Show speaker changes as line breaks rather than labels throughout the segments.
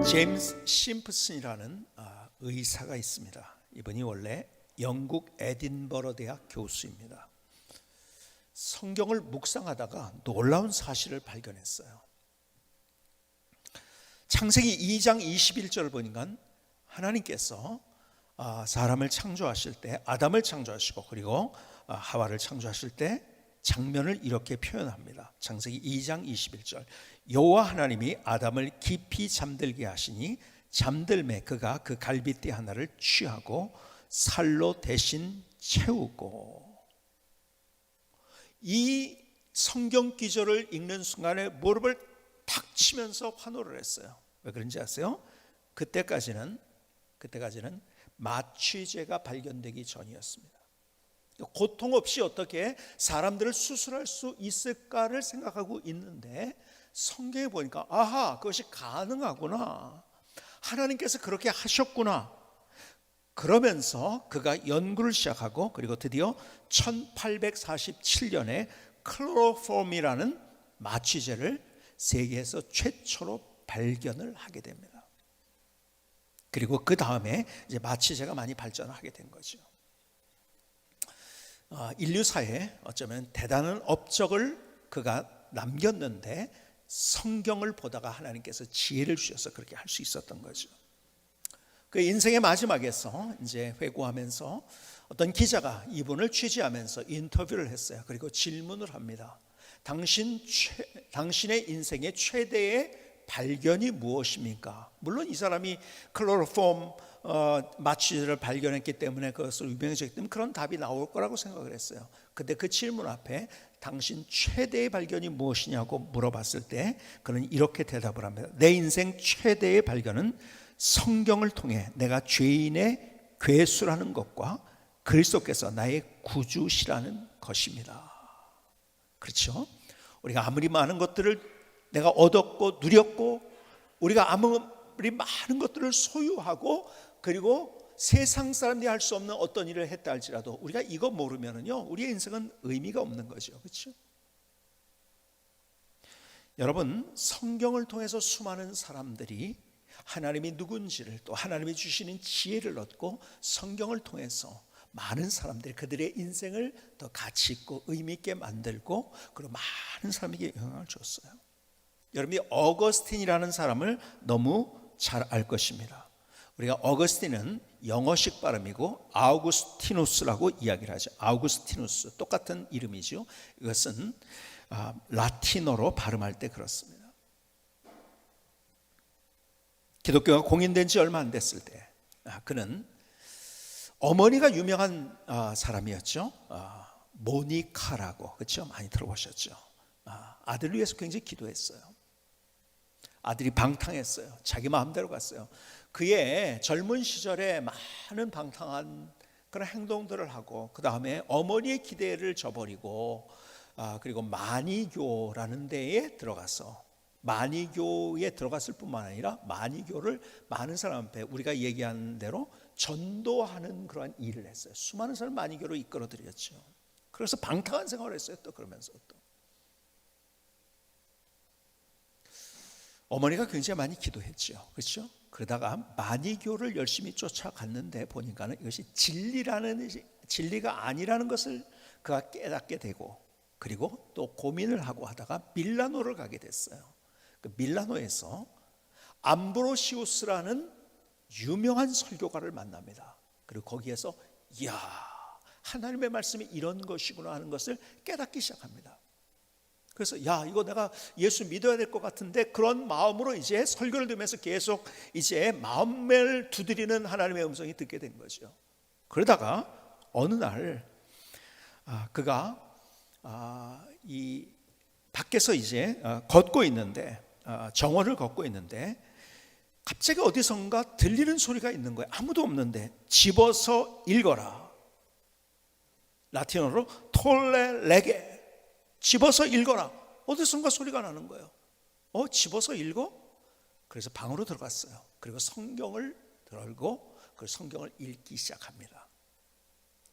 제임스 심프슨이라는 의사가 있습니다. 이분이 원래 영국 에딘버러 대학 교수입니다. 성경을 묵상하다가 놀라운 사실을 발견했어요. 창세기 2장 21절을 보니까 하나님께서 사람을 창조하실 때, 아담을 창조하시고 그리고 하와를 창조하실 때 장면을 이렇게 표현합니다. 창세기 2장 21절, 여호와 하나님이 아담을 깊이 잠들게 하시니 잠들매 그가 그 갈빗대 하나를 취하고 살로 대신 채우고. 이 성경 기절을 읽는 순간에 무릎을 탁 치면서 환호를 했어요. 왜 그런지 아세요? 그때까지는 마취제가 발견되기 전이었습니다. 고통 없이 어떻게 사람들을 수술할 수 있을까를 생각하고 있는데 성경에 보니까 아하, 그것이 가능하구나, 하나님께서 그렇게 하셨구나. 그러면서 그가 연구를 시작하고 그리고 드디어 1847년에 클로로폼이라는 마취제를 세계에서 최초로 발견을 하게 됩니다. 그리고 그 다음에 이제 마취제가 많이 발전하게 된 거죠. 인류사에 어쩌면 대단한 업적을 그가 남겼는데 성경을 보다가 하나님께서 지혜를 주셔서 그렇게 할 수 있었던 거죠. 그 인생의 마지막에서 이제 회고하면서 어떤 기자가 이분을 취재하면서 인터뷰를 했어요. 그리고 질문을 합니다. 당신의 인생의 최대의 발견이 무엇입니까? 물론 이 사람이 클로로폼 마취제를 발견했기 때문에 그것을 유명해졌기 때문에 그런 답이 나올 거라고 생각을 했어요. 근데 그 질문 앞에 당신 최대의 발견이 무엇이냐고 물어봤을 때 그는 이렇게 대답을 합니다. 내 인생 최대의 발견은 성경을 통해 내가 죄인의 괴수라는 것과 그리스도께서 나의 구주시라는 것입니다. 그렇죠? 우리가 아무리 많은 것들을 내가 얻었고 누렸고 우리가 아무리 많은 것들을 소유하고 그리고 세상 사람들이 할 수 없는 어떤 일을 했다 할지라도 우리가 이거 모르면은요, 우리의 인생은 의미가 없는 거죠. 그렇죠? 여러분, 성경을 통해서 수많은 사람들이 하나님이 누군지를, 또 하나님이 주시는 지혜를 얻고 성경을 통해서 많은 사람들이 그들의 인생을 더 가치 있고 의미 있게 만들고 그리고 많은 사람에게 영향을 줬어요. 여러분이 어거스틴이라는 사람을 너무 잘 알 것입니다. 우리가 어거스틴은 영어식 발음이고 아우구스티누스라고 이야기를 하죠. 아우구스티누스, 똑같은 이름이죠. 이것은 라틴어로 발음할 때 그렇습니다. 기독교가 공인된 지 얼마 안 됐을 때 그는 어머니가 유명한 사람이었죠. 모니카라고, 그렇죠? 많이 들어보셨죠? 아들을 위해서 굉장히 기도했어요. 아들이 방탕했어요. 자기 마음대로 갔어요. 그의 젊은 시절에 많은 방탕한 그런 행동들을 하고 그 다음에 어머니의 기대를 저버리고 그리고 마니교라는 데에 들어가서 마니교에 들어갔을 뿐만 아니라 마니교를 많은 사람 앞에 우리가 얘기하는 대로 전도하는 그러한 일을 했어요. 수많은 사람을 마니교로 이끌어들였죠. 그래서 방탕한 생활을 했어요. 또 그러면서 또 어머니가 굉장히 많이 기도했죠. 그렇죠? 그러다가 마니교를 열심히 쫓아갔는데 보니까는 이것이 진리가 아니라는 것을 그가 깨닫게 되고 그리고 또 고민을 하고 하다가 밀라노를 가게 됐어요. 그 밀라노에서 암브로시우스라는 유명한 설교가를 만납니다. 그리고 거기에서 이야, 하나님의 말씀이 이런 것이구나 하는 것을 깨닫기 시작합니다. 그래서 야, 이거 내가 예수 믿어야 될 것 같은데 그런 마음으로 이제 설교를 들으면서 계속 이제 마음을 두드리는 하나님의 음성이 듣게 된 거죠. 그러다가 어느 날 그가 이 밖에서 이제 걷고 있는데 정원을 걷고 있는데 갑자기 어디선가 들리는 소리가 있는 거예요. 아무도 없는데 집어서 읽어라. 라틴어로 톨레 레게, 집어서 읽어라. 어디선가 소리가 나는 거예요. 집어서 읽어? 그래서 방으로 들어갔어요. 그리고 성경을 들고 그 성경을 읽기 시작합니다.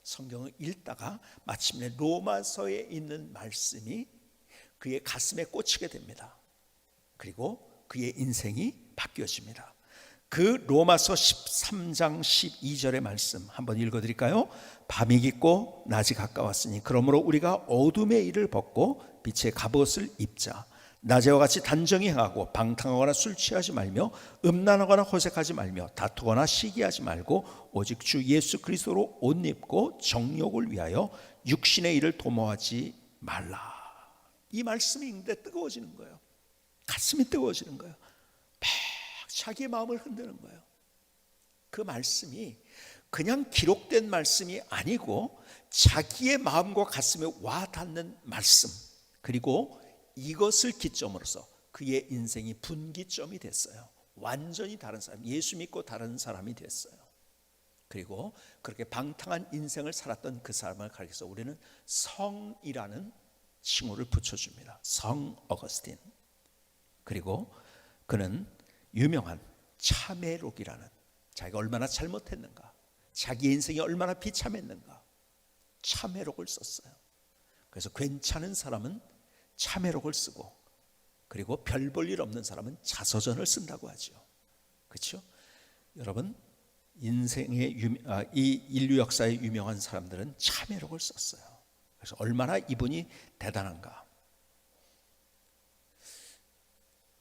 성경을 읽다가 마침내 로마서에 있는 말씀이 그의 가슴에 꽂히게 됩니다. 그리고 그의 인생이 바뀌어집니다. 그 로마서 13장 12절의 말씀 한번 읽어드릴까요? 밤이 깊고 낮이 가까웠으니 그러므로 우리가 어둠의 일을 벗고 빛의 갑옷을 입자. 낮에와 같이 단정히 행하고 방탕하거나 술 취하지 말며 음란하거나 호색하지 말며 다투거나 시기하지 말고 오직 주 예수 그리스도로 옷 입고 정욕을 위하여 육신의 일을 도모하지 말라. 이 말씀이 읽는데 뜨거워지는 거예요. 가슴이 뜨거워지는 거예요. 막 자기의 마음을 흔드는 거예요. 그 말씀이 그냥 기록된 말씀이 아니고 자기의 마음과 가슴에 와 닿는 말씀, 그리고 이것을 기점으로서 그의 인생이 분기점이 됐어요. 완전히 다른 사람, 예수 믿고 다른 사람이 됐어요. 그리고 그렇게 방탕한 인생을 살았던 그 사람을 가리켜서 우리는 성이라는 칭호를 붙여줍니다. 성 어거스틴. 그리고 그는 유명한 참회록이라는, 자기가 얼마나 잘못했는가, 자기 인생이 얼마나 비참했는가, 참회록을 썼어요. 그래서 괜찮은 사람은 참회록을 쓰고, 그리고 별 볼 일 없는 사람은 자서전을 쓴다고 하죠. 그렇죠? 여러분, 인생의 이 인류 역사의 유명한 사람들은 참회록을 썼어요. 그래서 얼마나 이분이 대단한가.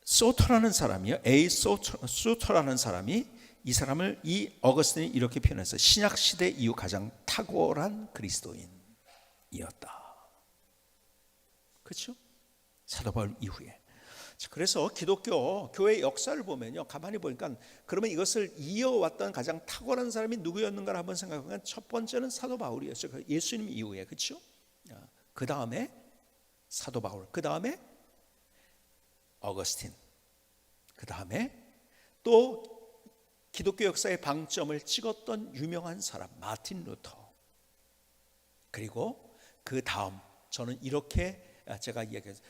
소터라는 사람이요, A 소터라는 사람이 이 사람을, 이 어거스틴이 이렇게 표현해서 신약 시대 이후 가장 탁월한 그리스도인이었다. 그렇죠? 사도 바울 이후에. 그래서 기독교 교회 역사를 보면요, 가만히 보니까 그러면 이것을 이어왔던 가장 탁월한 사람이 누구였는가를 한번 생각하면 첫 번째는 사도 바울이었죠. 예수님 이후에. 그렇죠? 그 다음에 사도 바울, 그 다음에 어거스틴, 그 다음에 또 기독교 역사의 방점을 찍었던 유명한 사람 마틴 루터, 그리고 그 다음, 저는 이렇게 제가 이야기해서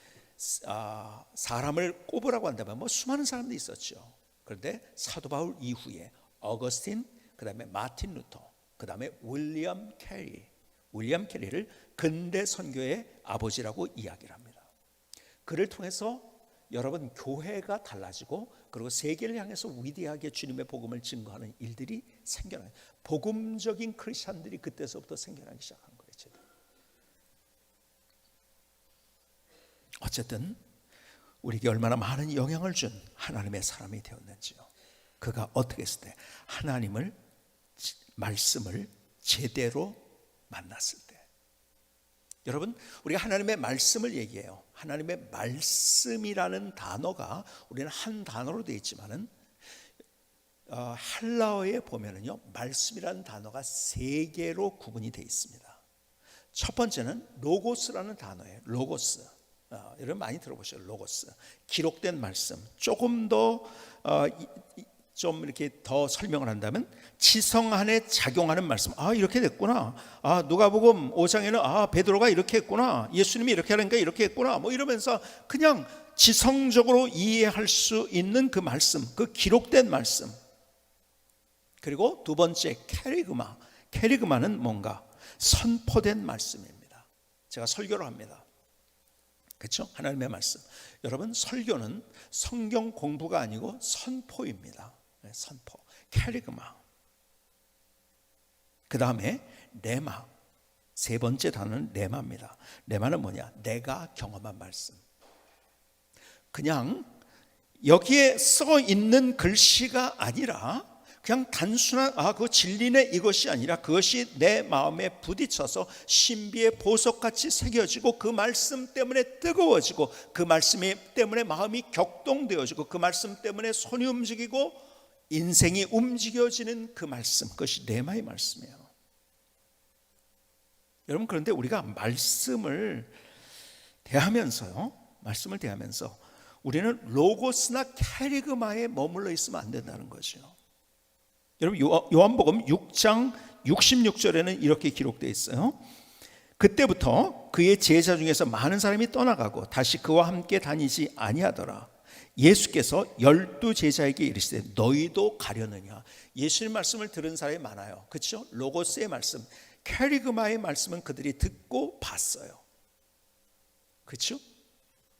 사람을 꼽으라고 한다면 뭐 수많은 사람들이 있었죠. 그런데 사도 바울 이후에 어거스틴, 그 다음에 마틴 루터, 그 다음에 윌리엄 캐리. 윌리엄 캐리를 근대 선교의 아버지라고 이야기를 합니다. 그를 통해서 여러분, 교회가 달라지고 그리고 세계를 향해서 위대하게 주님의 복음을 증거하는 일들이 생겨나요. 복음적인 크리스천들이 그때서부터 생겨나기 시작한 거예요. 어쨌든 우리에게 얼마나 많은 영향을 준 하나님의 사람이 되었는지요. 그가 어떻게 했을 때 하나님을, 말씀을 제대로 만났을 때. 여러분, 우리가 하나님의 말씀을 얘기해요. 하나님의 말씀이라는 단어가 우리는 한 단어로 되어 있지만은 헬라어에 보면은요, 말씀이라는 단어가 세 개로 구분이 되어 있습니다. 첫 번째는 로고스라는 단어예요. 로고스. 여러분 많이 들어보셔요. 로고스. 기록된 말씀. 조금 더 좀 이렇게 더 설명을 한다면 지성 안에 작용하는 말씀. 이렇게 됐구나. 누가복음 5장에는 베드로가 이렇게 했구나. 예수님이 이렇게 하니까 이렇게 했구나. 뭐 이러면서 그냥 지성적으로 이해할 수 있는 그 말씀, 그 기록된 말씀. 그리고 두 번째 캐리그마. 캐리그마는 뭔가 선포된 말씀입니다. 제가 설교를 합니다. 그렇죠? 하나님의 말씀. 여러분, 설교는 성경 공부가 아니고 선포입니다. 선포. 캐리그마. 그 다음에 레마. 세 번째 단어는 레마입니다. 레마는 뭐냐? 내가 경험한 말씀. 그냥 여기에 써 있는 글씨가 아니라 그냥 단순한 그거 진리네 이것이 아니라 그것이 내 마음에 부딪혀서 신비의 보석같이 새겨지고 그 말씀 때문에 뜨거워지고 그 말씀 때문에 마음이 격동되어지고 그 말씀 때문에 손이 움직이고 인생이 움직여지는 그 말씀, 그것이 레마의 말씀이에요. 여러분, 그런데 우리가 말씀을 대하면서 우리는 로고스나 캐리그마에 머물러 있으면 안 된다는 거죠. 여러분, 요한복음 6장 66절에는 이렇게 기록되어 있어요. 그때부터 그의 제자 중에서 많은 사람이 떠나가고 다시 그와 함께 다니지 아니하더라. 예수께서 12 제자에게 이르시되 너희도 가려느냐. 예수님 말씀을 들은 사람이 많아요. 그렇죠? 로고스의 말씀, 캐리그마의 말씀은 그들이 듣고 봤어요. 그렇죠?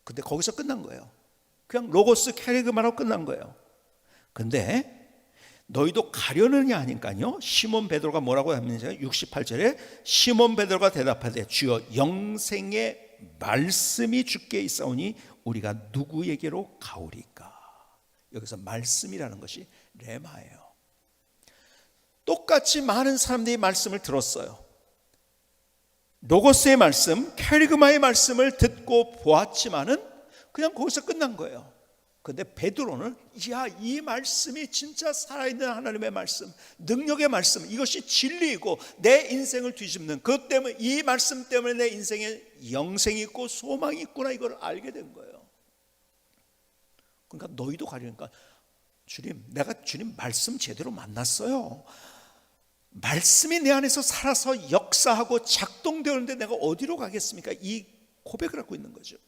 근데 거기서 끝난 거예요. 그냥 로고스 캐리그마로 끝난 거예요. 근데 너희도 가려느냐 하니까요, 시몬 베드로가 뭐라고 하면서 68절에 시몬 베드로가 대답하되 주여 영생의 말씀이 주께 있사오니 우리가 누구에게로 가오리까. 여기서 말씀이라는 것이 레마예요. 똑같이 많은 사람들이 말씀을 들었어요. 로고스의 말씀, 캐리그마의 말씀을 듣고 보았지만은 그냥 거기서 끝난 거예요. 근데 베드로는 이 말씀이 진짜 살아있는 하나님의 말씀, 능력의 말씀, 이것이 진리이고 내 인생을 뒤집는, 그것 때문에, 이 말씀 때문에 내 인생에 영생이 있고 소망이 있구나, 이걸 알게 된 거예요. 그러니까 너희도 가려니까, 주님, 내가 주님 말씀 제대로 만났어요. 말씀이 내 안에서 살아서 역사하고 작동되는데 내가 어디로 가겠습니까? 이 고백을 하고 있는 거죠.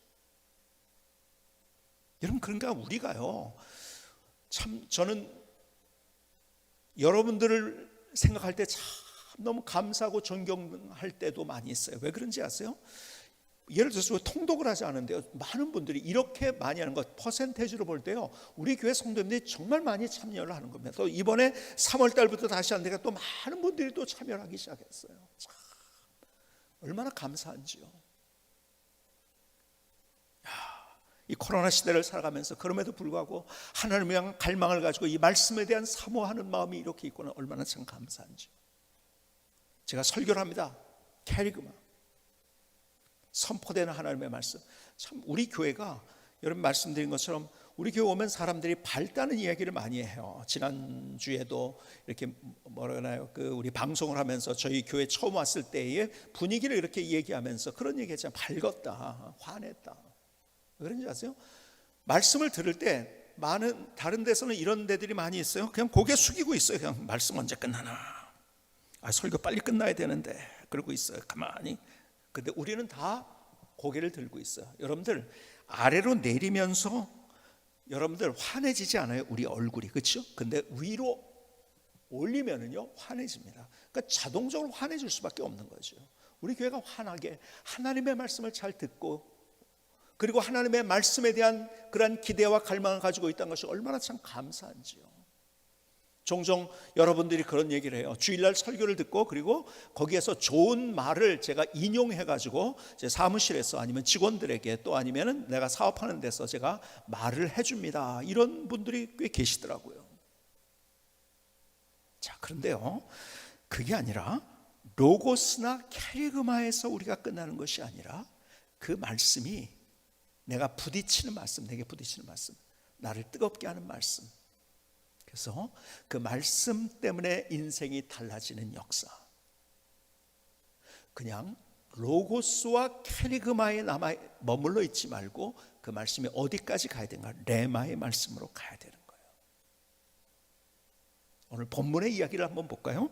여러분, 그러니까 우리가요, 참 저는 여러분들을 생각할 때 참 너무 감사하고 존경할 때도 많이 있어요. 왜 그런지 아세요? 예를 들어서 통독을 하지 않은데요, 많은 분들이 이렇게 많이 하는 것, 퍼센테이지로 볼 때요, 우리 교회 성도님들이 정말 많이 참여를 하는 겁니다. 또 이번에 3월 달부터 다시 하는데 또 많은 분들이 또 참여를 하기 시작했어요. 참 얼마나 감사한지요. 이 코로나 시대를 살아가면서 그럼에도 불구하고 하나님을 향한 갈망을 가지고 이 말씀에 대한 사모하는 마음이 이렇게 있고는 얼마나 참 감사한지. 제가 설교를 합니다. 캐리그마, 선포되는 하나님의 말씀. 참 우리 교회가 여러분 말씀드린 것처럼 우리 교회 오면 사람들이 밝다는 이야기를 많이 해요. 지난주에도 이렇게 뭐라나요, 우리 방송을 하면서 저희 교회 처음 왔을 때의 분위기를 이렇게 얘기하면서 그런 얘기 했잖아요. 밝았다, 환했다. 왜 그런지 아세요? 말씀을 들을 때 많은 다른 데서는 이런 데들이 많이 있어요. 그냥 고개 숙이고 있어요. 그냥 말씀 언제 끝나나, 설교 빨리 끝나야 되는데 그러고 있어요, 가만히. 근데 우리는 다 고개를 들고 있어요. 여러분들 아래로 내리면서 여러분들 환해지지 않아요? 우리 얼굴이, 그렇죠? 근데 위로 올리면은요 환해집니다. 그러니까 자동적으로 환해질 수밖에 없는 거죠. 우리 교회가 환하게 하나님의 말씀을 잘 듣고, 그리고 하나님의 말씀에 대한 그러한 기대와 갈망을 가지고 있다는 것이 얼마나 참 감사한지요. 종종 여러분들이 그런 얘기를 해요. 주일날 설교를 듣고 그리고 거기에서 좋은 말을 제가 인용해 가지고 제 사무실에서 아니면 직원들에게, 또 아니면은 내가 사업하는 데서 제가 말을 해줍니다. 이런 분들이 꽤 계시더라고요. 자, 그런데요, 그게 아니라 로고스나 캐리그마에서 우리가 끝나는 것이 아니라 그 말씀이 내가 부딪히는 말씀, 내게 부딪히는 말씀, 나를 뜨겁게 하는 말씀. 그래서 그 말씀 때문에 인생이 달라지는 역사. 그냥 로고스와 캐리그마에 남아 머물러 있지 말고 그 말씀이 어디까지 가야 되는가? 레마의 말씀으로 가야 되는 거예요. 오늘 본문의 이야기를 한번 볼까요?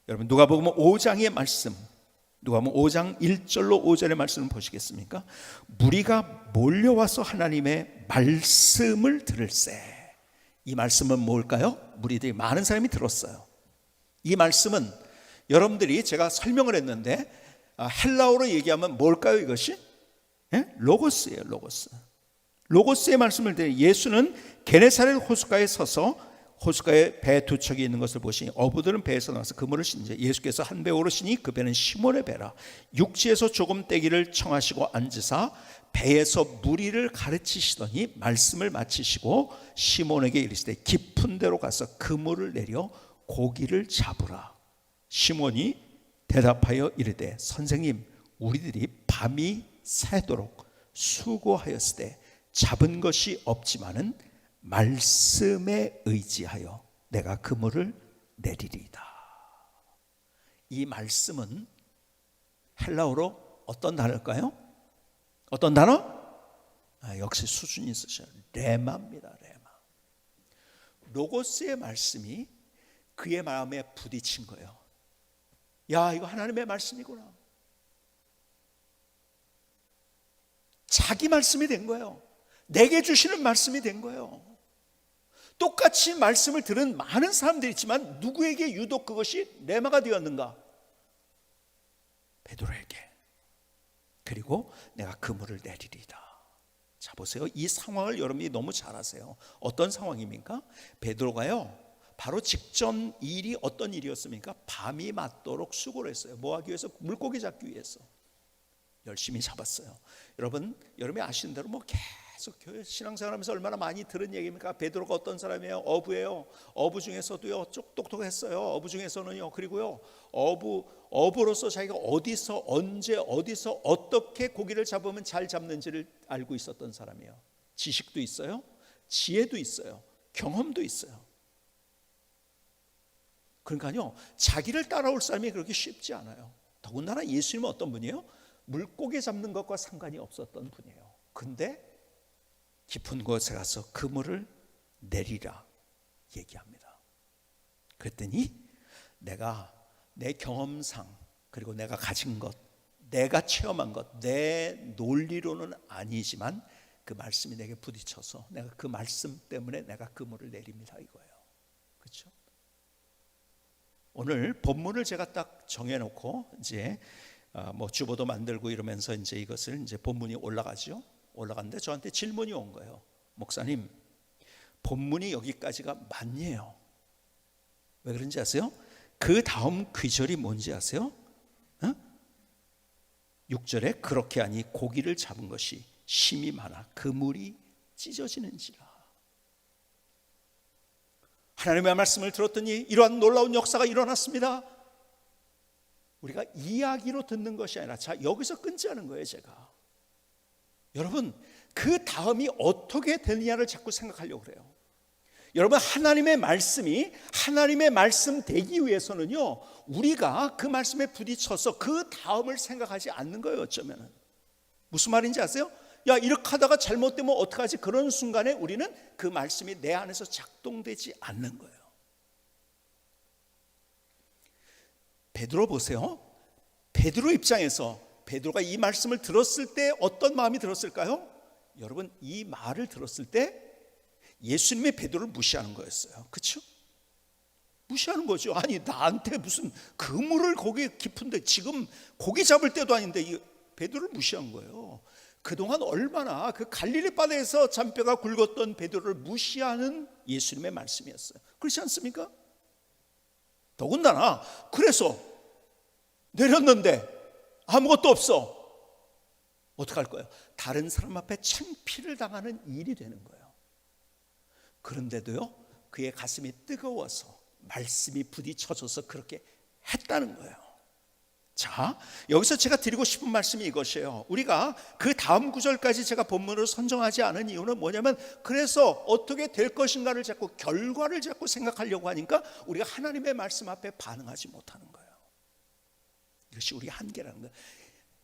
여러분 누가복음 5장의 말씀, 누가복음 5장 1절로 5절의 말씀을 보시겠습니까? 무리가 몰려와서 하나님의 말씀을 들을세. 이 말씀은 뭘까요? 무리들이, 많은 사람이 들었어요. 이 말씀은 여러분들이, 제가 설명을 했는데 헬라어로 얘기하면 뭘까요? 이것이 로고스예요. 로고스의 말씀을 들으니 예수는 게네사렛 호숫가에 서서, 호숫가에 배 두 척이 있는 것을 보시니 어부들은 배에서 나와서 그물을 신지, 예수께서 한 배 오르시니 그 배는 시몬의 배라. 육지에서 조금 떼기를 청하시고 앉으사 배에서 무리를 가르치시더니 말씀을 마치시고 시몬에게 이르시되 깊은 데로 가서 그물을 내려 고기를 잡으라. 시몬이 대답하여 이르되 선생님, 우리들이 밤이 새도록 수고하였으되 잡은 것이 없지만은 말씀에 의지하여 내가 그물을 내리리이다. 이 말씀은 헬라어로 어떤 단어일까요? 어떤 단어? 역시 수준이 있으셔요. 레마입니다. 레마. 로고스의 말씀이 그의 마음에 부딪힌 거예요. 야, 이거 하나님의 말씀이구나. 자기 말씀이 된 거예요. 내게 주시는 말씀이 된 거예요. 똑같이 말씀을 들은 많은 사람들이 있지만 누구에게 유독 그것이 레마가 되었는가? 베드로에게. 그리고 내가 그물을 내리리이다. 자, 보세요. 이 상황을 여러분이 너무 잘 아세요. 어떤 상황입니까? 베드로가요, 바로 직전 일이 어떤 일이었습니까? 밤이 맞도록 수고를 했어요. 뭐 하기 위해서? 물고기 잡기 위해서. 열심히 잡았어요. 여러분이 아시는 대로 뭐 계속 교회 신앙생활하면서 얼마나 많이 들은 얘기입니까? 베드로가 어떤 사람이에요? 어부예요. 어부 중에서도요 똑똑했어요. 어부 중에서는요. 그리고요 어부로서 자기가 어디서 언제 어디서 어떻게 고기를 잡으면 잘 잡는지를 알고 있었던 사람이에요. 지식도 있어요. 지혜도 있어요. 경험도 있어요. 그러니까요 자기를 따라올 사람이 그렇게 쉽지 않아요. 더군다나 예수님은 어떤 분이에요? 물고기 잡는 것과 상관이 없었던 분이에요. 근데 깊은 곳에 가서 그물을 내리라 얘기합니다. 그랬더니 내가 내 경험상 그리고 내가 가진 것, 내가 체험한 것, 내 논리로는 아니지만 그 말씀이 내게 부딪혀서 내가 그 말씀 때문에 내가 그물을 내립니다 이거예요. 그렇죠? 오늘 본문을 제가 딱 정해놓고 이제 뭐 주보도 만들고 이러면서 이제 이것을 이제 본문이 올라가죠. 올라갔는데 저한테 질문이 온 거예요. 목사님, 본문이 여기까지가 맞네요. 왜 그런지 아세요? 그 다음 귀절이 뭔지 아세요? 6절에 그렇게 하니 고기를 잡은 것이 심이 많아 그물이 찢어지는지라. 하나님의 말씀을 들었더니 이러한 놀라운 역사가 일어났습니다. 우리가 이야기로 듣는 것이 아니라 자 여기서 끊지 않은 거예요. 제가 여러분 그 다음이 어떻게 되느냐를 자꾸 생각하려고 그래요. 여러분 하나님의 말씀이 하나님의 말씀 되기 위해서는요 우리가 그 말씀에 부딪혀서 그 다음을 생각하지 않는 거예요. 어쩌면은 무슨 말인지 아세요? 야 이렇게 하다가 잘못되면 어떡하지? 그런 순간에 우리는 그 말씀이 내 안에서 작동되지 않는 거예요. 베드로 보세요. 베드로 입장에서 베드로가 이 말씀을 들었을 때 어떤 마음이 들었을까요? 여러분 이 말을 들었을 때 예수님의 베드로를 무시하는 거였어요. 그렇죠? 무시하는 거죠. 아니 나한테 무슨 그물을 거기 깊은데 지금 고기 잡을 때도 아닌데 이 베드로를 무시한 거예요. 그동안 얼마나 그 갈릴리 바다에서 잔뼈가 굵었던 베드로를 무시하는 예수님의 말씀이었어요. 그렇지 않습니까? 더군다나 그래서 내렸는데 아무것도 없어. 어떡할 거예요? 다른 사람 앞에 창피를 당하는 일이 되는 거예요. 그런데도요 그의 가슴이 뜨거워서 말씀이 부딪혀져서 그렇게 했다는 거예요. 자, 여기서 제가 드리고 싶은 말씀이 이것이에요. 우리가 그 다음 구절까지 제가 본문으로 선정하지 않은 이유는 뭐냐면 그래서 어떻게 될 것인가를 자꾸 결과를 자꾸 생각하려고 하니까 우리가 하나님의 말씀 앞에 반응하지 못하는 거예요. 이것이 우리의 한계라는 거예요.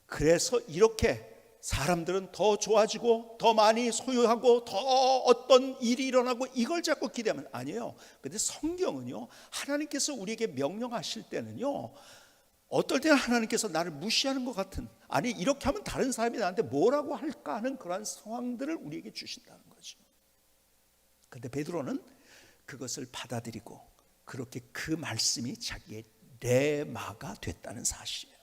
그래서 이렇게 사람들은 더 좋아지고 더 많이 소유하고 더 어떤 일이 일어나고 이걸 자꾸 기대하면 아니에요. 근데 성경은요 하나님께서 우리에게 명령하실 때는요 어떨 때는 하나님께서 나를 무시하는 것 같은, 아니 이렇게 하면 다른 사람이 나한테 뭐라고 할까 하는 그러한 상황들을 우리에게 주신다는 거죠. 그런데 베드로는 그것을 받아들이고 그렇게 그 말씀이 자기의 레마가 됐다는 사실이에요.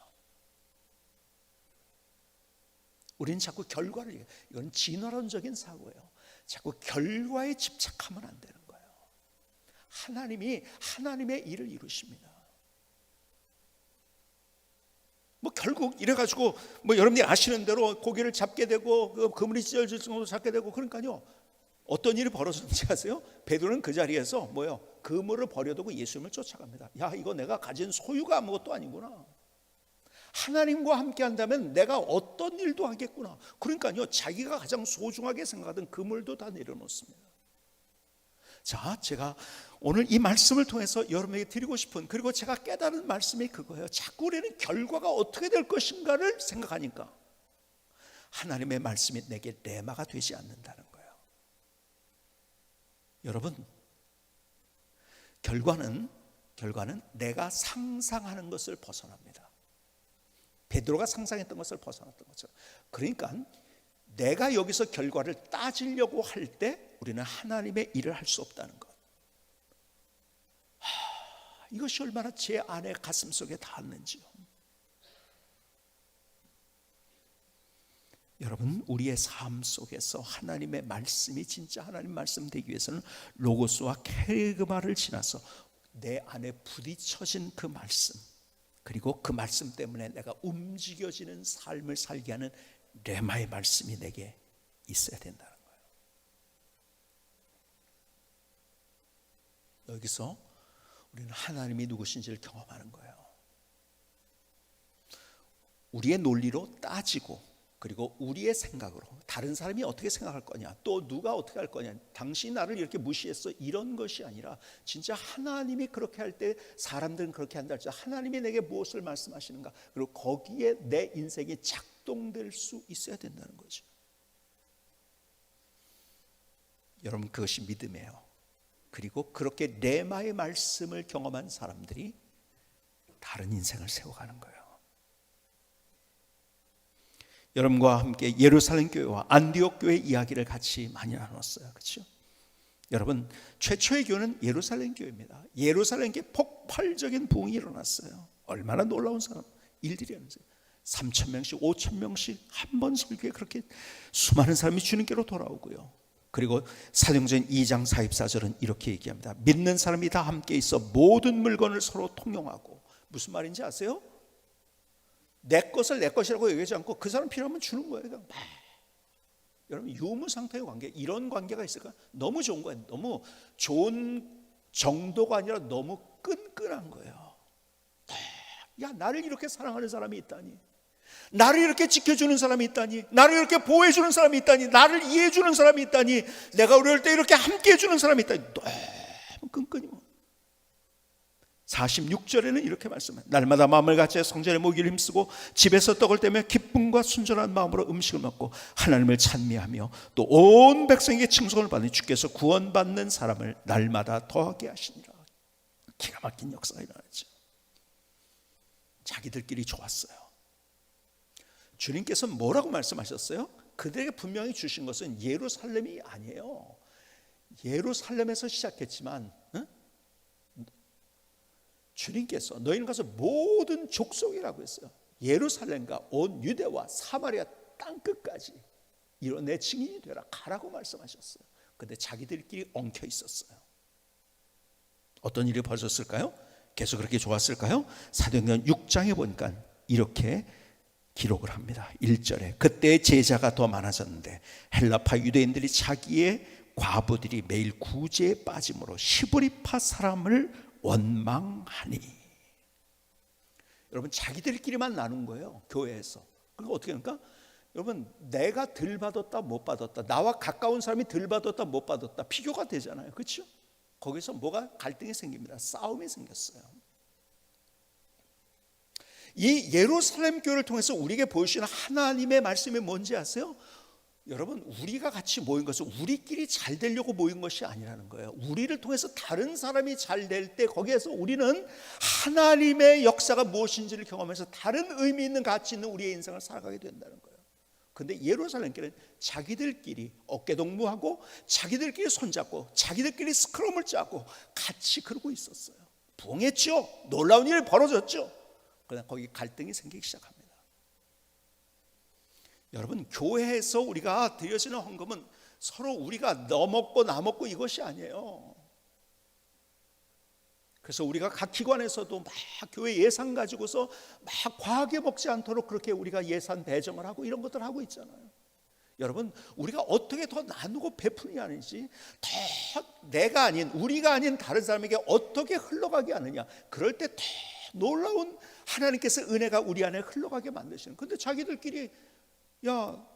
우리는 자꾸 결과를, 이건 진화론적인 사고예요. 자꾸 결과에 집착하면 안 되는 거예요. 하나님이 하나님의 일을 이루십니다. 뭐 결국 이래가지고 뭐 여러분들이 아시는 대로 고기를 잡게 되고 그물이 찢어질 정도로 잡게 되고, 그러니까요 어떤 일이 벌어졌는지 아세요? 베드로는 그 자리에서 뭐요? 그물을 버려두고 예수님을 쫓아갑니다. 야, 이거 내가 가진 소유가 아무것도 아니구나. 하나님과 함께 한다면 내가 어떤 일도 하겠구나. 그러니까요 자기가 가장 소중하게 생각하던 그물도 다 내려놓습니다. 자, 제가 오늘 이 말씀을 통해서 여러분에게 드리고 싶은, 그리고 제가 깨달은 말씀이 그거예요. 자꾸 우리는 결과가 어떻게 될 것인가를 생각하니까 하나님의 말씀이 내게 레마가 되지 않는다는 거예요. 여러분, 결과는 내가 상상하는 것을 벗어납니다. 베드로가 상상했던 것을 벗어났던 것처럼. 그러니까 내가 여기서 결과를 따지려고 할 때 우리는 하나님의 일을 할 수 없다는 것. 이것이 얼마나 제 안에 가슴속에 닿았는지요. 여러분, 우리의 삶 속에서 하나님의 말씀이 진짜 하나님 말씀 되기 위해서는 로고스와 케르그마를 지나서 내 안에 부딪혀진 그 말씀, 그리고 그 말씀 때문에 내가 움직여지는 삶을 살게 하는 레마의 말씀이 내게 있어야 된다는 거예요. 여기서 우리는 하나님이 누구신지를 경험하는 거예요. 우리의 논리로 따지고, 그리고 우리의 생각으로 다른 사람이 어떻게 생각할 거냐, 또 누가 어떻게 할 거냐, 당신이 나를 이렇게 무시했어, 이런 것이 아니라 진짜 하나님이 그렇게 할 때 사람들은 그렇게 한다 할지 하나님이 내게 무엇을 말씀하시는가, 그리고 거기에 내 인생이 작동될 수 있어야 된다는 거죠. 여러분, 그것이 믿음이에요. 그리고 그렇게 레마의 말씀을 경험한 사람들이 다른 인생을 세워가는 거예요. 여러분과 함께 예루살렘 교회와 안디옥 교회 이야기를 같이 많이 나눴어요. 그렇죠? 여러분, 최초의 교회는 예루살렘 교회입니다. 예루살렘 교회 폭발적인 부흥이 일어났어요. 얼마나 놀라운 일들이었는지. 3,000명씩 5,000명씩 한 번 설교에 그렇게 수많은 사람이 주님께로 돌아오고요. 그리고 사도행전 2장 44절은 이렇게 얘기합니다. 믿는 사람이 다 함께 있어 모든 물건을 서로 통용하고. 무슨 말인지 아세요? 내 것을 내 것이라고 얘기하지 않고 그 사람 필요하면 주는 거예요. 그냥 막. 여러분, 유무상통의 관계, 이런 관계가 있을까? 너무 좋은 거예요. 너무 좋은 정도가 아니라 너무 끈끈한 거예요. 야, 나를 이렇게 사랑하는 사람이 있다니, 나를 이렇게 지켜주는 사람이 있다니, 나를 이렇게 보호해주는 사람이 있다니, 나를 이해해주는 사람이 있다니, 내가 어려울 때 이렇게 함께해주는 사람이 있다니, 너무 끈끈히. 46절에는 이렇게 말씀해요. 날마다 마음을 같이 성전에 모기를 힘쓰고 집에서 떡을 떼며 기쁨과 순전한 마음으로 음식을 먹고 하나님을 찬미하며 또 온 백성에게 칭송을 받는 주께서 구원받는 사람을 날마다 더하게 하시니라. 기가 막힌 역사가 일어났죠. 자기들끼리 좋았어요. 주님께서 뭐라고 말씀하셨어요? 그들에게 분명히 주신 것은 예루살렘이 아니에요. 예루살렘에서 시작했지만 주님께서 너희는 가서 모든 족속이라고 했어요. 예루살렘과 온 유대와 사마리아 땅끝까지 이런 내 증인이 되라, 가라고 말씀하셨어요. 그런데 자기들끼리 엉켜 있었어요. 어떤 일이 벌어졌을까요? 계속 그렇게 좋았을까요? 사도행전 6장에 보니까 이렇게 기록을 합니다. 1절에 그때 제자가 더 많아졌는데 헬라파 유대인들이 자기의 과부들이 매일 구제에 빠짐으로 시브리파 사람을 원망하니. 여러분, 자기들끼리만 나눈 거예요. 교회에서. 그러니까 어떻게 합니까? 여러분, 내가 덜 받았다 못 받았다, 나와 가까운 사람이 덜 받았다 못 받았다, 비교가 되잖아요. 그렇죠? 거기서 뭐가 갈등이 생깁니다. 싸움이 생겼어요. 이 예루살렘 교회를 통해서 우리에게 보여주시는 하나님의 말씀이 뭔지 아세요? 여러분, 우리가 같이 모인 것은 우리끼리 잘 되려고 모인 것이 아니라는 거예요. 우리를 통해서 다른 사람이 잘 될 때 거기에서 우리는 하나님의 역사가 무엇인지를 경험해서 다른 의미 있는 가치 있는 우리의 인생을 살아가게 된다는 거예요. 그런데 예루살렘 교회는 자기들끼리 어깨동무하고 자기들끼리 손잡고 자기들끼리 스크럼을 짜고 같이 그러고 있었어요. 부흥했죠. 놀라운 일이 벌어졌죠. 그러나 거기 갈등이 생기기 시작합니다. 여러분, 교회에서 우리가 드려지는 헌금은 서로 우리가 너 먹고 나 먹고 이것이 아니에요. 그래서 우리가 각 기관에서도 막 교회 예산 가지고서 막 과하게 먹지 않도록 그렇게 우리가 예산 배정을 하고 이런 것들을 하고 있잖아요. 여러분, 우리가 어떻게 더 나누고 베푸느냐 하는지, 더 내가 아닌, 우리가 아닌 다른 사람에게 어떻게 흘러가게 하느냐, 그럴 때 더 놀라운 하나님께서 은혜가 우리 안에 흘러가게 만드시는. 근데 자기들끼리 야,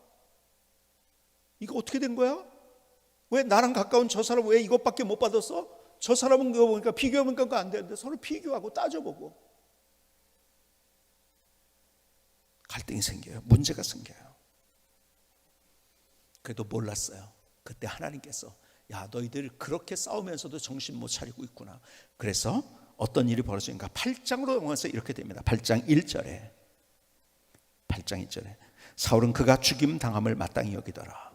이거 어떻게 된 거야? 왜 나랑 가까운 저 사람 왜 이것밖에 못 받았어? 저 사람은 그거 보니까 비교해보니까 그거 안 되는데, 서로 비교하고 따져보고 갈등이 생겨요. 문제가 생겨요. 그래도 몰랐어요. 그때 하나님께서 야, 너희들 그렇게 싸우면서도 정신 못 차리고 있구나. 그래서 어떤 일이 벌어지는가? 8장으로 넘어가서 이렇게 됩니다. 8장 1절에 사울은 그가 죽임 당함을 마땅히 여기더라.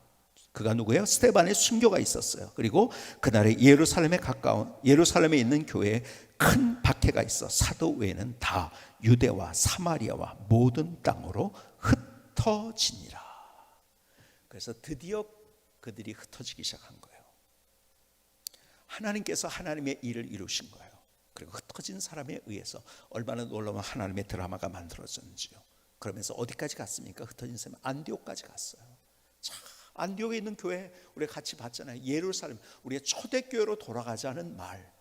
그가 누구예요? 스데반의 순교가 있었어요. 그리고 그날에 예루살렘에 있는 교회에 큰 박해가 있어 사도 외에는 다 유대와 사마리아와 모든 땅으로 흩어지니라. 그래서 드디어 그들이 흩어지기 시작한 거예요. 하나님께서 하나님의 일을 이루신 거예요. 그리고 흩어진 사람에 의해서 얼마나 놀라운 하나님의 드라마가 만들어졌는지요. 그러면서 어디까지 갔습니까? 흩어진 사람 안디옥까지 갔어요. 자, 안디옥에 있는 교회 우리가 같이 봤잖아요. 예루살렘, 우리의 초대교회로 돌아가자는 말,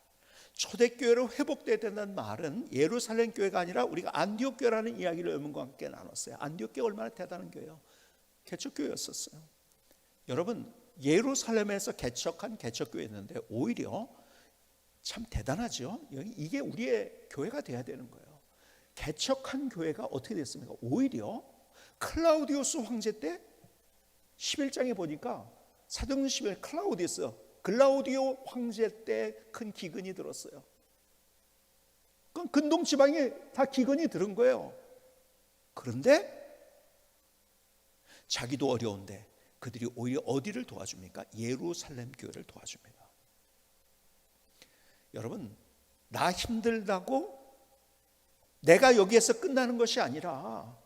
초대교회로 회복돼야 된다는 말은 예루살렘 교회가 아니라 우리가 안디옥 교회라는 이야기를 여러분과 함께 나눴어요. 안디옥 교회 얼마나 대단한 교회요. 개척교회였었어요. 여러분, 예루살렘에서 개척한 개척교회였는데 오히려 참 대단하죠. 이게 우리의 교회가 돼야 되는 거예요. 개척한 교회가 어떻게 됐습니까? 오히려 클라우디우스 황제 때 11장에 보니까 사도행전 11장 클라우디오 황제 때 큰 기근이 들었어요. 그럼 근동 지방에 다 기근이 들은 거예요. 그런데 자기도 어려운데 그들이 오히려 어디를 도와줍니까? 예루살렘 교회를 도와줍니다. 여러분, 나 힘들다고 내가 여기에서 끝나는 것이 아니라,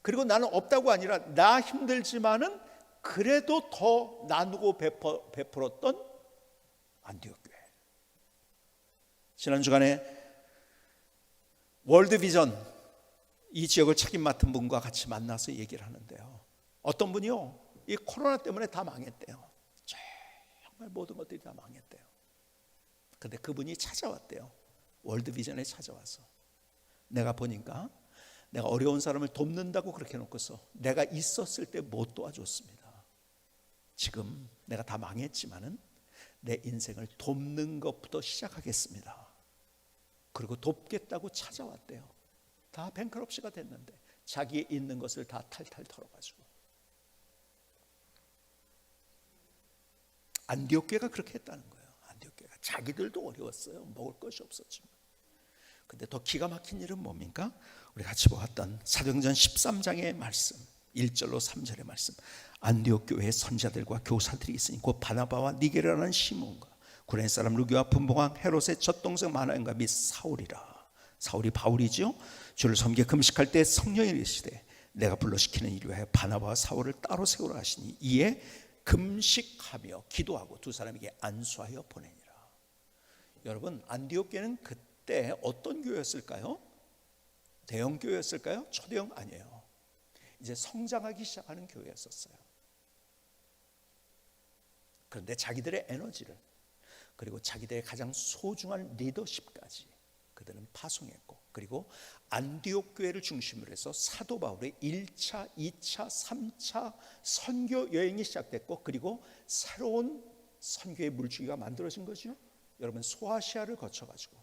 그리고 나는 없다고 아니라 나 힘들지만은 그래도 더 나누고 베풀었던 안디옥 교회. 지난 주간에 월드비전 이 지역을 책임 맡은 분과 같이 만나서 얘기를 하는데요. 어떤 분이요, 이 코로나 때문에 다 망했대요. 정말 모든 것들이 다 망했대요. 근데 그분이 찾아왔대요. 월드비전에 찾아와서 내가 보니까 내가 어려운 사람을 돕는다고 그렇게 해놓고서 내가 있었을 때 못 도와줬습니다. 지금 내가 다 망했지만은 내 인생을 돕는 것부터 시작하겠습니다. 그리고 돕겠다고 찾아왔대요. 다 뱅크럽시가 됐는데 자기의 있는 것을 다 탈탈 털어가지고. 안디옥 교회가 그렇게 했다는 거예요. 안디옥 교회가 자기들도 어려웠어요. 먹을 것이 없었지만. 근데 더 기가 막힌 일은 뭡니까? 우리 같이 보았던 사도행전 13장의 말씀 1절로 3절의 말씀. 안디옥 교회의 선자들과 교사들이 있으니 곧 바나바와 니게르라는 시몬과 구레네 사람 루기와 분봉왕 헤롯의 젖동생 마나연과 및 사울이라. 사울이 바울이죠. 주를 섬겨 금식할 때 성령이 이르시되 내가 불러시키는 이를 위하여 바나바와 사울을 따로 세우라 하시니 이에 금식하며 기도하고 두 사람에게 안수하여 보내니라. 여러분, 안디옥 교회는 그때 어떤 교회였을까요? 대형 교회였을까요? 초대형 아니에요. 이제 성장하기 시작하는 교회였었어요. 그런데 자기들의 에너지를, 그리고 자기들의 가장 소중한 리더십까지 그들은 파송했고, 그리고 안디옥 교회를 중심으로 해서 사도 바울의 1차, 2차, 3차 선교 여행이 시작됐고, 그리고 새로운 선교의 물줄기가 만들어진 거죠. 여러분, 소아시아를 거쳐가지고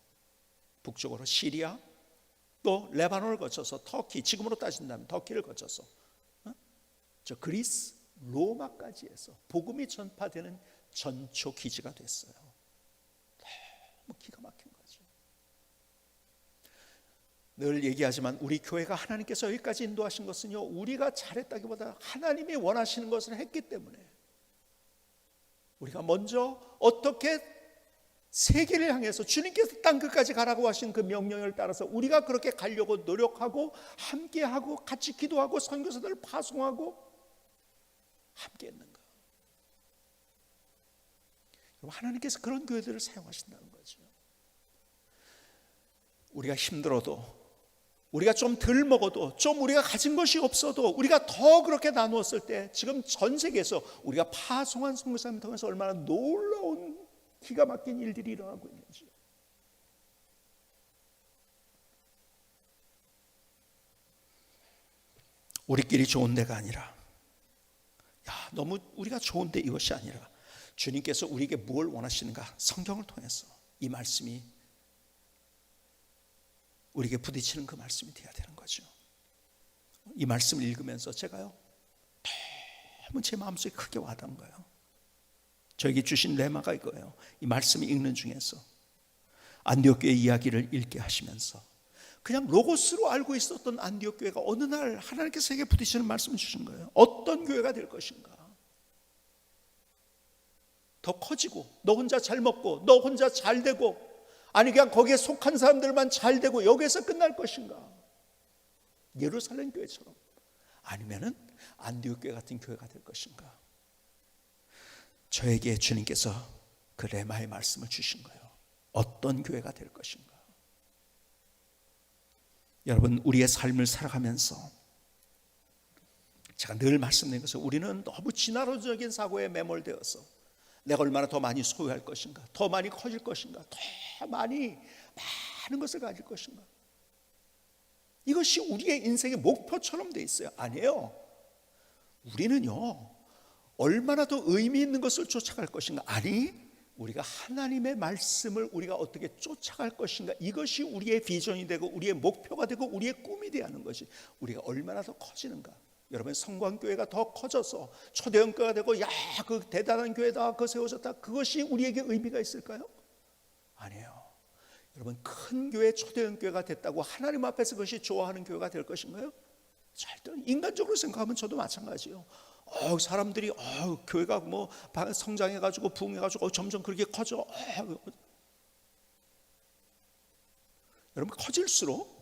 북쪽으로 시리아, 또 레바논을 거쳐서 터키, 지금으로 따진다면 터키를 거쳐서 저 그리스, 로마까지 해서 복음이 전파되는 전초 기지가 됐어요. 너무 기가 막힌 거죠. 늘 얘기하지만 우리 교회가 하나님께서 여기까지 인도하신 것은요, 우리가 잘했다기보다 하나님이 원하시는 것을 했기 때문에, 우리가 먼저 어떻게 세계를 향해서 주님께서 땅 끝까지 가라고 하신 그 명령을 따라서 우리가 그렇게 가려고 노력하고 함께하고 같이 기도하고 선교사들을 파송하고 함께 했는가. 하나님께서 그런 교회들을 사용하신다는 거죠. 우리가 힘들어도, 우리가 좀 덜 먹어도, 좀 우리가 가진 것이 없어도 우리가 더 그렇게 나누었을 때 지금 전 세계에서 우리가 파송한 선교사님 통해서 얼마나 놀라운 기가 막힌 일들이 일어나고 있는지. 우리끼리 좋은 데가 아니라, 너무 우리가 좋은데 이것이 아니라 주님께서 우리에게 무엇을 원하시는가, 성경을 통해서 이 말씀이 우리에게 부딪히는 그 말씀이 되어야 되는 거죠. 이 말씀을 읽으면서 제가요, 너무 제 마음속에 크게 와닿은 거예요. 저에게 주신 레마가 이거예요. 이 말씀을 읽는 중에서 안디옥 교회 이야기를 읽게 하시면서 그냥 로고스로 알고 있었던 안디옥 교회가 어느 날 하나님께서 에게 부딪히는 말씀을 주신 거예요. 어떤 교회가 될 것인가? 더 커지고, 너 혼자 잘 먹고, 너 혼자 잘 되고, 아니 그냥 거기에 속한 사람들만 잘 되고 여기에서 끝날 것인가? 예루살렘 교회처럼, 아니면은 안디옥 교회 같은 교회가 될 것인가? 저에게 주님께서 그 레마의 말씀을 주신 거예요. 어떤 교회가 될 것인가. 여러분, 우리의 삶을 살아가면서 제가 늘 말씀드린 것은 우리는 너무 진화론적인 사고에 매몰되어서 내가 얼마나 더 많이 소유할 것인가, 더 많이 커질 것인가, 더 많은 것을 가질 것인가, 이것이 우리의 인생의 목표처럼 돼 있어요. 아니에요. 우리는요, 얼마나 더 의미 있는 것을 쫓아갈 것인가, 아니 우리가 하나님의 말씀을 우리가 어떻게 쫓아갈 것인가, 이것이 우리의 비전이 되고 우리의 목표가 되고 우리의 꿈이 되어야 하는 것이, 우리가 얼마나 더 커지는가. 여러분, 성광교회가 더 커져서 초대형교회가 되고, 야, 그 대단한 교회다, 그 세워졌다, 그것이 우리에게 의미가 있을까요? 아니에요. 여러분, 큰 교회, 초대형교회가 됐다고 하나님 앞에서 그것이 좋아하는 교회가 될 것인가요? 절대. 인간적으로 생각하면 저도 마찬가지예요. 사람들이 교회가 뭐 성장해가지고 부흥해가지고 점점 그렇게 커져. 여러분, 커질수록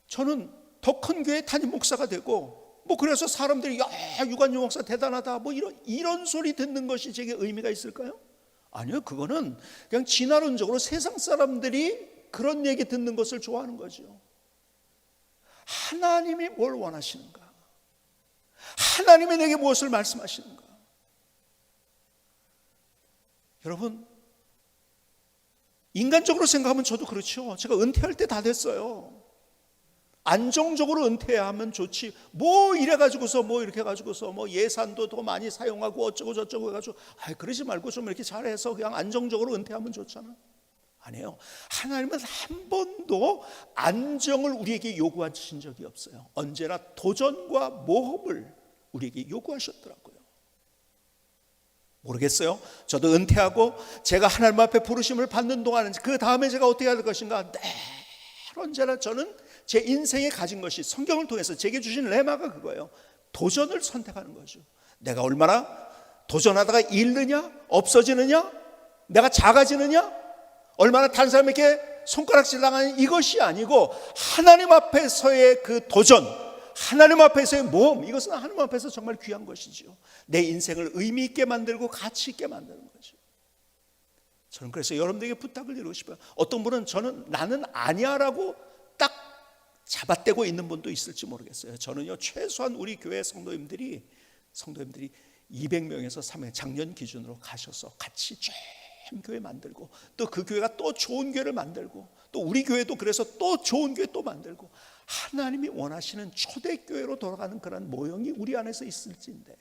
저는 더 큰 교회 담임 목사가 되고, 뭐 그래서 사람들이 야, 유관유 목사 대단하다, 뭐 이런 소리 듣는 것이 제게 의미가 있을까요? 아니요. 그거는 그냥 진화론적으로 세상 사람들이 그런 얘기 듣는 것을 좋아하는 거죠. 하나님이 뭘 원하시는가? 하나님이 내게 무엇을 말씀하시는가? 여러분, 인간적으로 생각하면 저도 그렇죠. 제가 은퇴할 때 다 됐어요. 안정적으로 은퇴하면 좋지, 뭐 이래가지고서 뭐 이렇게 해가지고서 뭐 예산도 더 많이 사용하고 어쩌고 저쩌고 해가지고, 그러지 말고 좀 이렇게 잘해서 그냥 안정적으로 은퇴하면 좋잖아. 아니에요. 하나님은 한 번도 안정을 우리에게 요구하신 적이 없어요. 언제나 도전과 모험을 우리에게 요구하셨더라고요. 모르겠어요. 저도 은퇴하고 제가 하나님 앞에 부르심을 받는 동안은 그 다음에 제가 어떻게 해야 될 것인가, 늘 언제나 저는 제 인생에 가진 것이 성경을 통해서 제게 주신 레마가 그거예요. 도전을 선택하는 거죠. 내가 얼마나 도전하다가 잃느냐, 없어지느냐, 내가 작아지느냐, 얼마나 다른 사람에게 손가락질 당하는, 이것이 아니고 하나님 앞에서의 그 도전, 하나님 앞에서의 모험, 이것은 하나님 앞에서 정말 귀한 것이죠. 내 인생을 의미 있게 만들고 가치 있게 만드는 거죠. 저는 그래서 여러분들에게 부탁을 드리고 싶어요. 어떤 분은 나는 아니야라고 딱 잡아떼고 있는 분도 있을지 모르겠어요. 저는요, 최소한 우리 교회 성도님들이 200명에서 300명 작년 기준으로 가셔서 같이 쫙 교회 만들고, 또 그 교회가 또 좋은 교회를 만들고, 또 우리 교회도 그래서 또 좋은 교회 또 만들고, 하나님이 원하시는 초대교회로 돌아가는 그런 모형이 우리 안에서 있을지인데,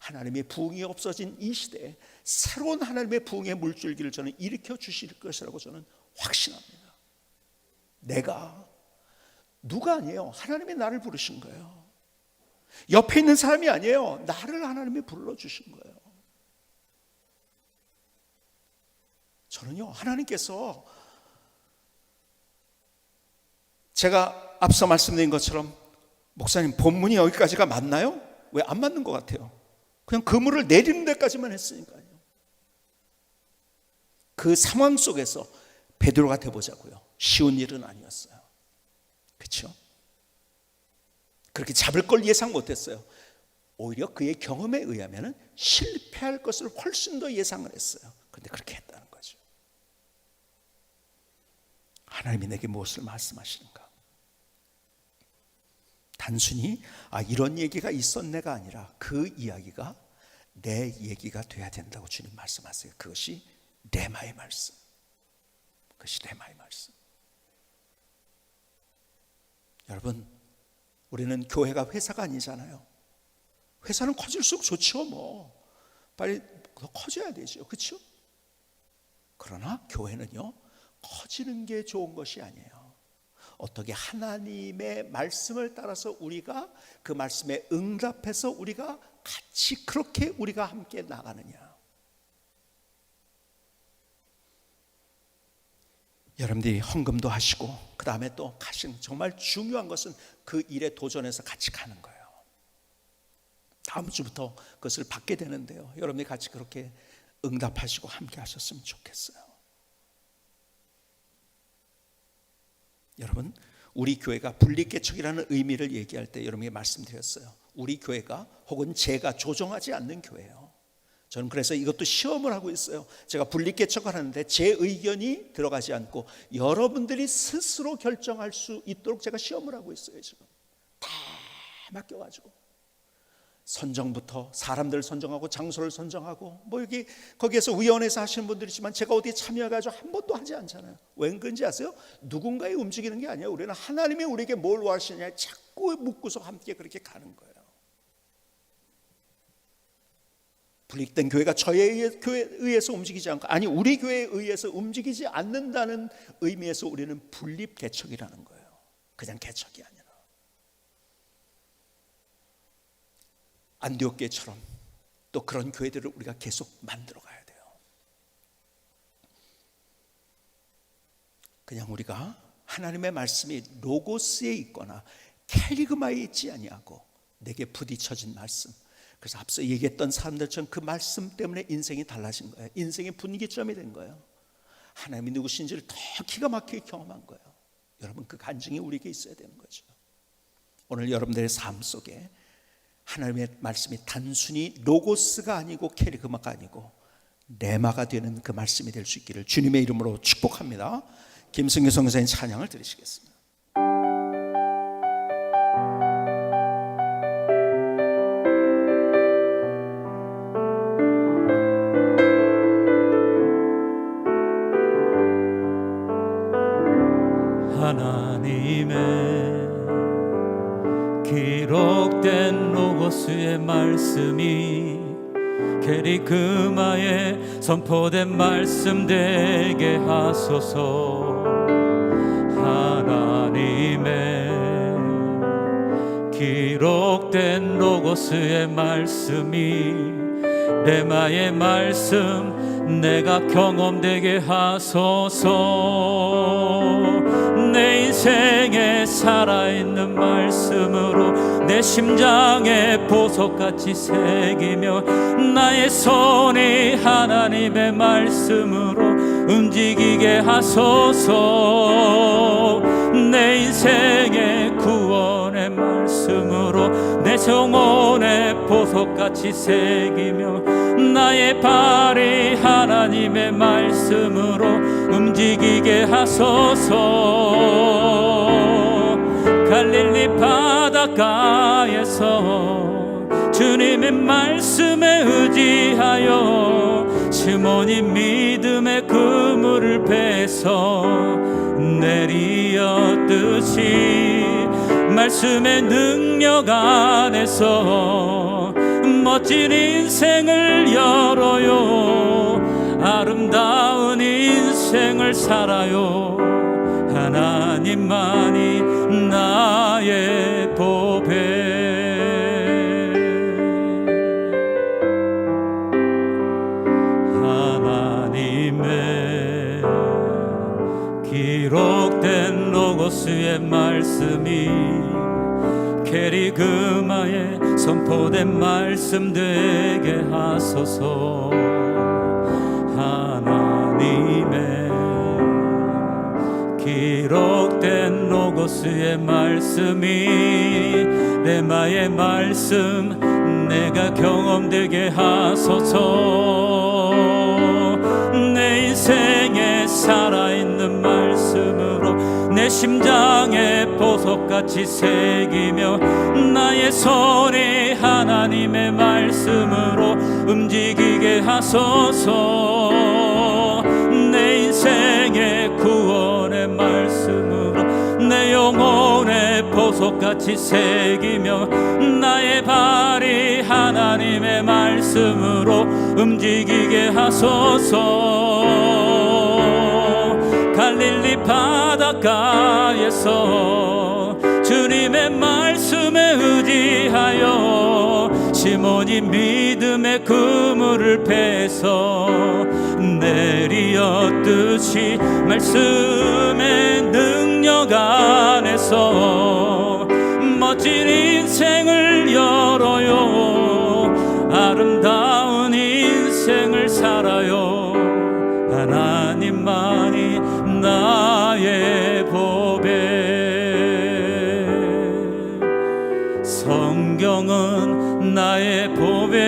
하나님의 부흥이 없어진 이 시대에 새로운 하나님의 부흥의 물줄기를 저는 일으켜 주실 것이라고 저는 확신합니다. 내가 누가 아니에요. 하나님이 나를 부르신 거예요. 옆에 있는 사람이 아니에요. 나를 하나님이 불러주신 거예요. 저는요, 하나님께서 제가 앞서 말씀드린 것처럼, 목사님 본문이 여기까지가 맞나요? 왜 안 맞는 것 같아요? 그냥 그물을 내리는 데까지만 했으니까요. 그 상황 속에서 베드로가 돼보자고요. 쉬운 일은 아니었어요. 그렇죠? 그렇게 잡을 걸 예상 못했어요. 오히려 그의 경험에 의하면 실패할 것을 훨씬 더 예상을 했어요. 그런데 그렇게 했다는 거죠. 하나님이 내게 무엇을 말씀하시는가? 단순히 이런 얘기가 있었네가 아니라 그 이야기가 내 얘기가 돼야 된다고 주님 말씀하세요. 그것이 레마의 말씀. 그것이 레마의 말씀. 여러분, 우리는 교회가 회사가 아니잖아요. 회사는 커질수록 좋죠. 뭐 빨리 더 커져야 되죠. 그렇죠? 그러나 교회는요, 커지는 게 좋은 것이 아니에요. 어떻게 하나님의 말씀을 따라서 우리가 그 말씀에 응답해서 우리가 같이 그렇게 우리가 함께 나가느냐. 여러분들이 헌금도 하시고 그 다음에 또 가신, 정말 중요한 것은 그 일에 도전해서 같이 가는 거예요. 다음 주부터 그것을 받게 되는데요, 여러분들이 같이 그렇게 응답하시고 함께 하셨으면 좋겠어요. 여러분, 우리 교회가 분리개척이라는 의미를 얘기할 때 여러분에게 말씀드렸어요. 우리 교회가 혹은 제가 조정하지 않는 교회예요. 저는 그래서 이것도 시험을 하고 있어요. 제가 분립개척을 하는데 제 의견이 들어가지 않고 여러분들이 스스로 결정할 수 있도록 제가 시험을 하고 있어요. 지금 다 맡겨가지고 선정부터 사람들 선정하고 장소를 선정하고 뭐 여기 거기에서 위원회에서 하시는 분들이 있지만 제가 어디에 참여해가지고 한 번도 하지 않잖아요. 왜 그런지 아세요? 누군가에 움직이는 게 아니에요. 우리는 하나님이 우리에게 뭘 원하시느냐 자꾸 묻고서 함께 그렇게 가는 거예요. 분립된 교회가 저의 교회에 의해서 움직이지 않고, 아니 우리 교회에 의해서 움직이지 않는다는 의미에서 우리는 분립 개척이라는 거예요. 그냥 개척이 아니라 안디옥 교회처럼 또 그런 교회들을 우리가 계속 만들어 가야 돼요. 그냥 우리가 하나님의 말씀이 로고스에 있거나 캐리그마에 있지 아니하고 내게 부딪혀진 말씀, 그래서 앞서 얘기했던 사람들처럼 그 말씀 때문에 인생이 달라진 거예요. 인생의 분기점이 된 거예요. 하나님이 누구신지를 더 기가 막히게 경험한 거예요. 여러분, 그 간증이 우리에게 있어야 되는 거죠. 오늘 여러분들의 삶 속에 하나님의 말씀이 단순히 로고스가 아니고 캐리그마가 아니고 레마가 되는 그 말씀이 될 수 있기를 주님의 이름으로 축복합니다. 김승규 선교사님 찬양을 드리시겠습니다.
하나님의 기록된 로고스의 말씀이 게리그마에 선포된 말씀 되게 하소서. 하나님의 기록된 로고스의 말씀이 레마의 말씀 내가 경험되게 하소서. 내 인생에 살아있는 말씀으로 내 심장에 보석같이 새기며 나의 손이 하나님의 말씀으로 움직이게 하소서. 내 인생의 구원의 말씀으로 내 영혼에 보석같이 새기며 나의 발이 하나님의 말씀으로 움직이게 하소서. 갈릴리 바닷가에서 주님의 말씀에 의지하여 시몬이 믿음의 그물을 베서 내리었듯이 말씀의 능력 안에서 멋진 인생을 열어요. 아름다운 인생을 살아요. 하나님만이 나의 보배. 하나님의 기록된 로고스의 말씀이 게리그마에 선포된 말씀 되게 하소서. 하나님의 기록된 로고스의 말씀이 레마의 말씀 내가 경험되게 하소서. 내 인생에 살아있는 말씀으로 내 심장에 보석같이 새기며 나의 손이 하나님의 말씀으로 움직이게 하소서. 내 인생의 구원의 말씀으로 내 영혼에 보석같이 새기며 나의 발이 하나님의 말씀으로 움직이게 하소서. 갈릴리 바닷가에서 주님의 말씀에 의지하여 시몬이 믿음의 그물을 베서 내리었듯이 말씀의 능력 안에서 멋진 인생을 열어요. 아름다운 인생을 살아요. 하나님만이 나의 보배. 성경은 나의 보배입니다.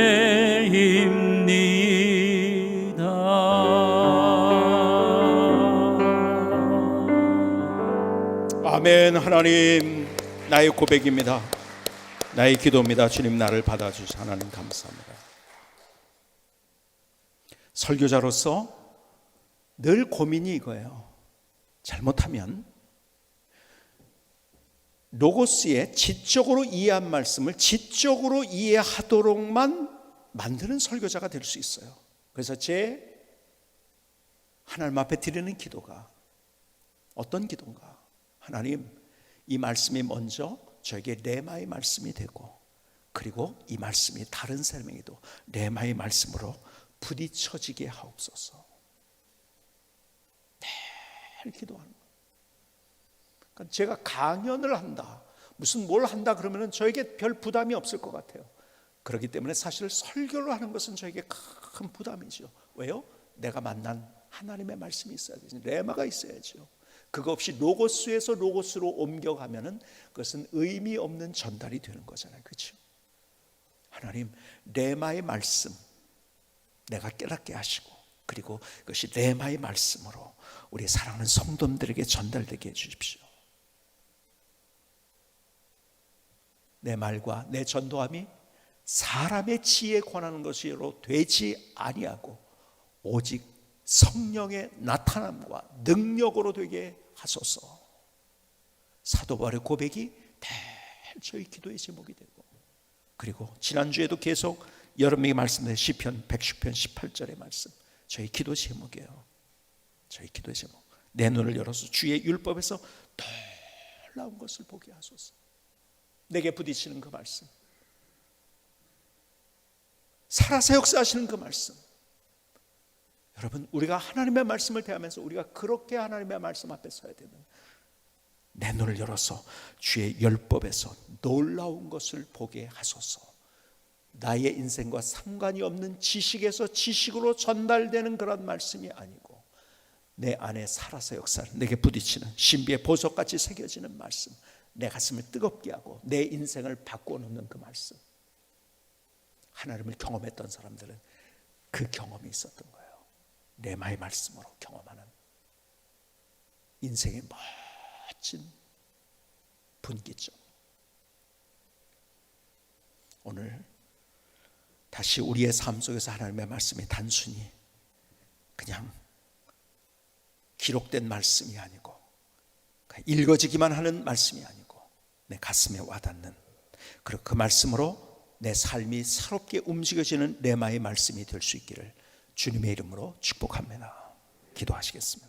아멘. 하나님, 나의 고백입니다. 나의 기도입니다. 주님, 나를 받아주셔서 하나님 감사합니다. 설교자로서 늘 고민이 이거예요. 잘못하면 로고스의 지적으로 이해한 말씀을 지적으로 이해하도록만 만드는 설교자가 될 수 있어요. 그래서 제 하나님 앞에 드리는 기도가 어떤 기도인가? 하나님, 이 말씀이 먼저 저에게 레마의 말씀이 되고, 그리고 이 말씀이 다른 사람에게도 레마의 말씀으로 부딪혀지게 하옵소서. 늘 기도하는 거예요. 그러니까 제가 강연을 한다, 무슨 뭘 한다 그러면 저에게 별 부담이 없을 것 같아요. 그렇기 때문에 사실 설교를 하는 것은 저에게 큰 부담이죠. 왜요? 내가 만난 하나님의 말씀이 있어야 되죠. 레마가 있어야죠. 그거 없이 로고스에서 로고스로 옮겨가면은 그것은 의미 없는 전달이 되는 거잖아요. 그렇죠? 하나님, 레마의 말씀 내가 깨닫게 하시고, 그리고 그것이 레마의 말씀으로 우리 사랑하는 성도들에게 전달되게 해주십시오. 내 말과 내 전도함이 사람의 지혜에 권하는 것으로 되지 아니하고 오직 성령의 나타남과 능력으로 되게 하소서. 사도 바울의 고백이 늘 저희 기도의 제목이 되고, 그리고 지난주에도 계속 여러분에게 말씀드린 시편 110편 18절의 말씀, 저희 기도 제목이에요. 저희 기도의 제목. 내 눈을 열어서 주의 율법에서 놀라운 것을 보게 하소서. 내게 부딪히는 그 말씀, 살아서 역사하시는 그 말씀. 여러분, 우리가 하나님의 말씀을 대하면서 우리가 그렇게 하나님의 말씀 앞에 서야 되는, 내 눈을 열어서 주의 율법에서 놀라운 것을 보게 하소서. 나의 인생과 상관이 없는 지식에서 지식으로 전달되는 그런 말씀이 아니고 내 안에 살아서 역사하는, 내게 부딪히는 신비의 보석같이 새겨지는 말씀, 내 가슴을 뜨겁게 하고 내 인생을 바꾸어 놓는 그 말씀. 하나님을 경험했던 사람들은 그 경험이 있었던 거예요. 레마의 말씀으로 경험하는 인생의 멋진 분기점. 오늘 다시 우리의 삶 속에서 하나님의 말씀이 단순히 그냥 기록된 말씀이 아니고 읽어지기만 하는 말씀이 아니고 내 가슴에 와닿는, 그리고 그 말씀으로 내 삶이 새롭게 움직여지는 레마의 말씀이 될 수 있기를 주님의 이름으로 축복합니다. 기도하시겠습니다.